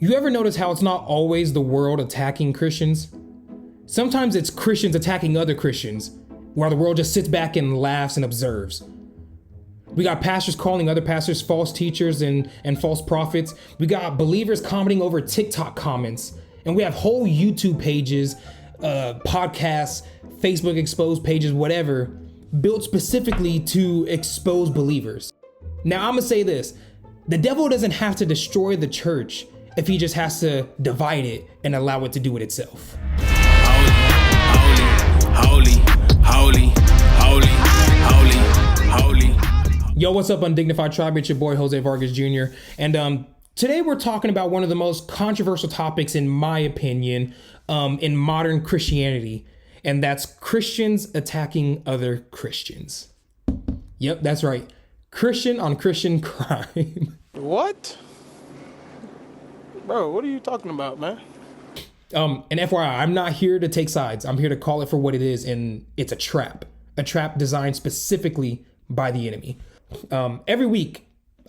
You ever notice how it's not always the world attacking Christians? Sometimes it's Christians attacking other Christians, while the world just sits back and laughs and observes. We got pastors calling other pastors false teachers and false prophets. We got believers commenting over TikTok comments. And we have whole YouTube pages, podcasts, Facebook exposed pages, whatever, built specifically to expose believers. Now, I'm gonna say this. The devil doesn't have to destroy the church if he just has to divide it and allow it to do it itself. Holy. Yo, what's up, Undignified Tribe? It's your boy, Jose Vargas Jr. And today we're talking about one of the most controversial topics, in my opinion, in modern Christianity. And that's Christians attacking other Christians. Yep, that's right. Christian on Christian crime. What? Bro, what are you talking about, man? And FYI, I'm not here to take sides. I'm here to call it for what it is, and it's a trap designed specifically by the enemy. Every week,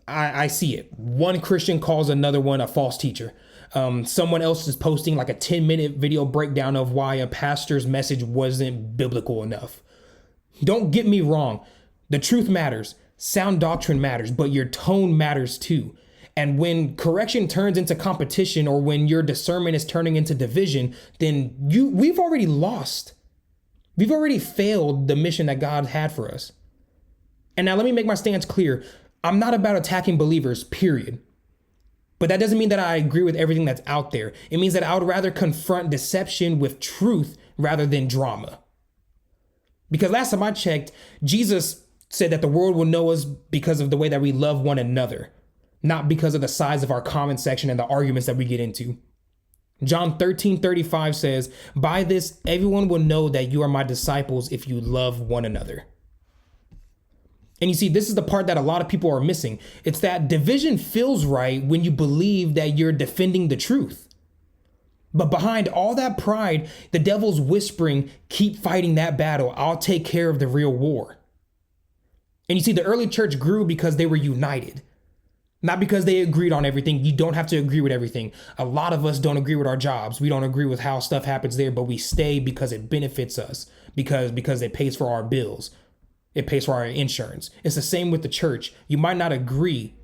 I see it. One Christian calls another one a false teacher. Someone else is posting like a 10-minute video breakdown of why a pastor's message wasn't biblical enough. Don't get me wrong. The truth matters. Sound doctrine matters, but your tone matters too. And when correction turns into competition, or when your discernment is turning into division, then we've already lost. We've already failed the mission that God had for us. And now let me make my stance clear. I'm not about attacking believers, period. But that doesn't mean that I agree with everything that's out there. It means that I would rather confront deception with truth rather than drama. Because last time I checked, Jesus said that the world will know us because of the way that we love one another, not because of the size of our comment section and the arguments that we get into. John 13:35 says, "By this, everyone will know that you are my disciples if you love one another." And you see, this is the part that a lot of people are missing. It's that division feels right when you believe that you're defending the truth. But behind all that pride, the devil's whispering, "Keep fighting that battle. I'll take care of the real war." And you see, the early church grew because they were united. Not because they agreed on everything. You don't have to agree with everything. A lot of us don't agree with our jobs. We don't agree with how stuff happens there, but we stay because it benefits us, because it pays for our bills. It pays for our insurance. It's the same with the church. You might not agree,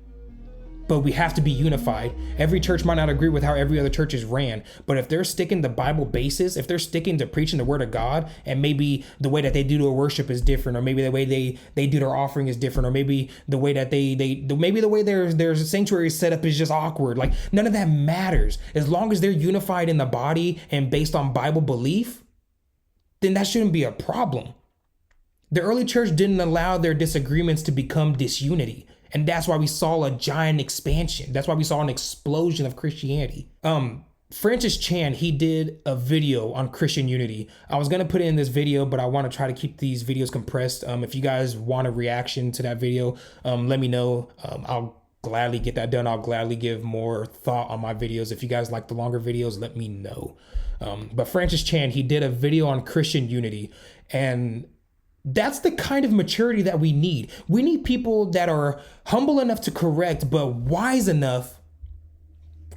but we have to be unified. Every church might not agree with how every other church is ran, but if they're sticking to Bible basis, if they're sticking to preaching the word of God, and maybe the way that they do their worship is different, or maybe the way they do their offering is different, or maybe the way that maybe the way their sanctuary set up is just awkward. Like, none of that matters. As long as they're unified in the body and based on Bible belief, then that shouldn't be a problem. The early church didn't allow their disagreements to become disunity. And that's why we saw a giant expansion. That's why we saw an explosion of Christianity. Francis Chan, he did a video on Christian unity. I was going to put it in this video, but I want to try to keep these videos compressed. If you guys want a reaction to that video, let me know. I'll gladly get that done. I'll gladly give more thought on my videos. If you guys like the longer videos, let me know. But Francis Chan, he did a video on Christian unity, and that's the kind of maturity that we need. We need people that are humble enough to correct, but wise enough,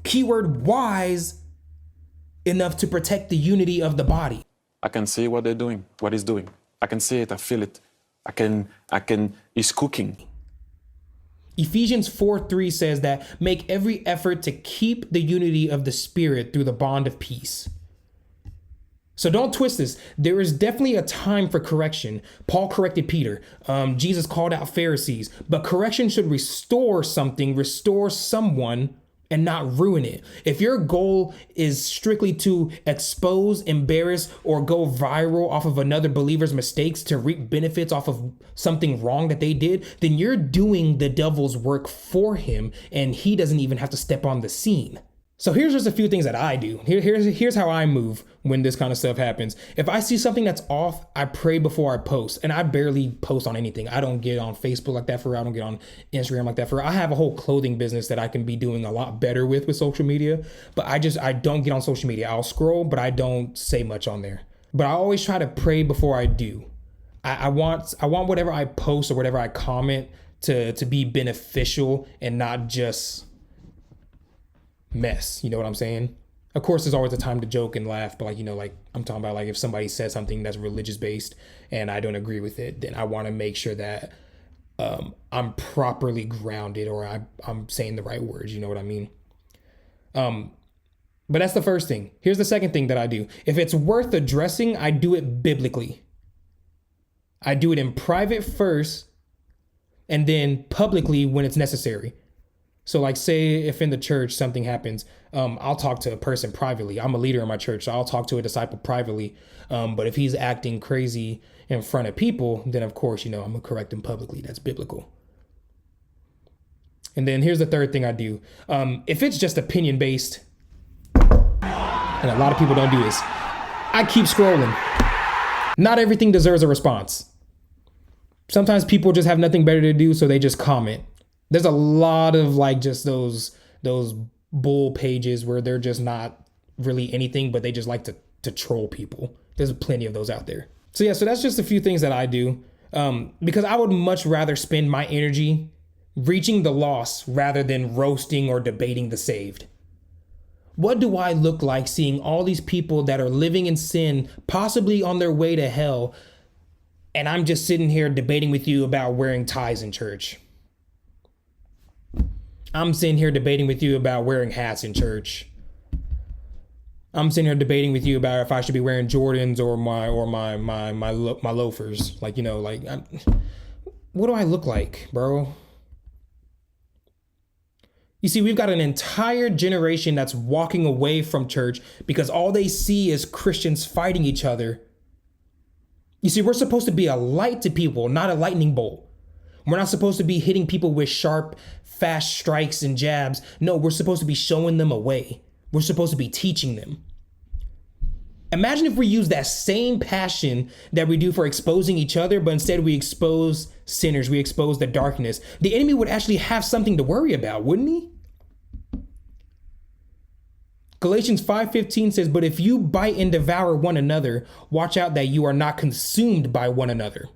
keyword wise, enough to protect the unity of the body. I can see what they're doing, what he's doing. I can see it, I feel it. He's cooking. Ephesians 4:3 says that make every effort to keep the unity of the Spirit through the bond of peace. So don't twist this. There is definitely a time for correction. Paul corrected Peter. Jesus called out Pharisees. But correction should restore something, restore someone, and not ruin it. If your goal is strictly to expose, embarrass, or go viral off of another believer's mistakes to reap benefits off of something wrong that they did, then you're doing the devil's work for him, and he doesn't even have to step on the scene. So here's just a few things that I do. Here's how I move when this kind of stuff happens. If I see something that's off, I pray before I post. And I barely post on anything. I don't get on Facebook like that for real. I don't get on Instagram like that for real. I have a whole clothing business that I can be doing a lot better with social media. But I don't get on social media. I'll scroll, but I don't say much on there. But I always try to pray before I do. I want whatever I post or whatever I comment to be beneficial and not just mess. You know what I'm saying? Of course, there's always a time to joke and laugh, but like, you know, like I'm talking about, like if somebody says something that's religious based and I don't agree with it, then I want to make sure that I'm properly grounded, or I'm saying the right words. You know what I mean? But that's the first thing. Here's the second thing that I do. If it's worth addressing, I do it biblically. I do it in private first and then publicly when it's necessary. So like say if in the church something happens, I'll talk to a person privately. I'm a leader in my church, so I'll talk to a disciple privately. But if he's acting crazy in front of people, then of course, you know, I'm gonna correct him publicly. That's biblical. And then here's the third thing I do. If it's just opinion based, and a lot of people don't do this, I keep scrolling. Not everything deserves a response. Sometimes people just have nothing better to do, so they just comment. There's a lot of like just those bull pages where they're just not really anything, but they just like to troll people. There's plenty of those out there. So yeah, so that's just a few things that I do, because I would much rather spend my energy reaching the lost rather than roasting or debating the saved. What do I look like seeing all these people that are living in sin, possibly on their way to hell, and I'm just sitting here debating with you about wearing ties in church? I'm sitting here debating with you about wearing hats in church. I'm sitting here debating with you about if I should be wearing Jordans or my loafers. Like, you know, like, what do I look like, bro? You see, we've got an entire generation that's walking away from church because all they see is Christians fighting each other. You see, we're supposed to be a light to people, not a lightning bolt. We're not supposed to be hitting people with sharp, fast strikes and jabs. No, we're supposed to be showing them a way. We're supposed to be teaching them. Imagine if we use that same passion that we do for exposing each other, but instead we expose sinners, we expose the darkness. The enemy would actually have something to worry about, wouldn't he? Galatians 5:15 says, "But if you bite and devour one another, watch out that you are not consumed by one another."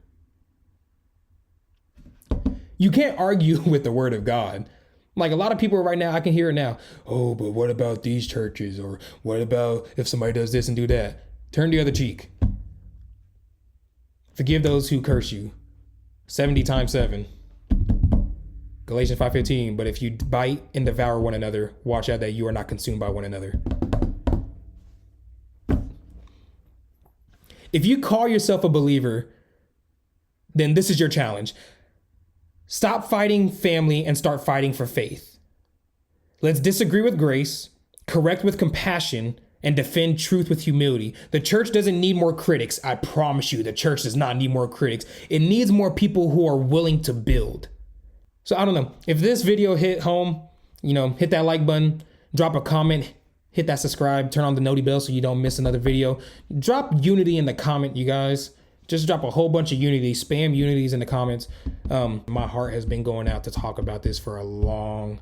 You can't argue with the word of God. Like a lot of people right now, I can hear it now. Oh, but what about these churches? Or what about if somebody does this and do that? Turn the other cheek. Forgive those who curse you. 70 times 7. Galatians 5:15, but if you bite and devour one another, watch out that you are not consumed by one another. If you call yourself a believer, then this is your challenge. Stop fighting family and start fighting for faith. Let's disagree with grace, correct with compassion, and defend truth with humility. The church doesn't need more critics. I promise you, the church does not need more critics. It needs more people who are willing to build. So I don't know, if this video hit home, you know, hit that like button, drop a comment, hit that subscribe, turn on the noti bell so you don't miss another video. Drop unity in the comment, you guys. Just drop a whole bunch of unity, spam unities in the comments. My heart has been going out to talk about this for a long,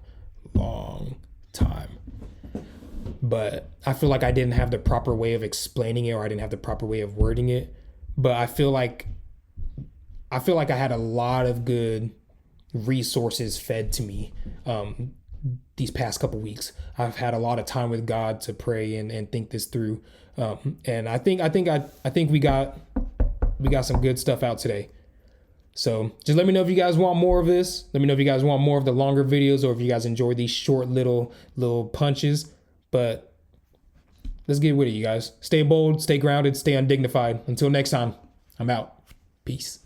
long time. But I feel like I didn't have the proper way of explaining it, or I didn't have the proper way of wording it. But I feel like I had a lot of good resources fed to me these past couple weeks. I've had a lot of time with God to pray and think this through. And I think we got some good stuff out today. So just let me know if you guys want more of this. Let me know if you guys want more of the longer videos, or if you guys enjoy these short little punches. But let's get with it, you guys. Stay bold, stay grounded, stay undignified. Until next time, I'm out. Peace.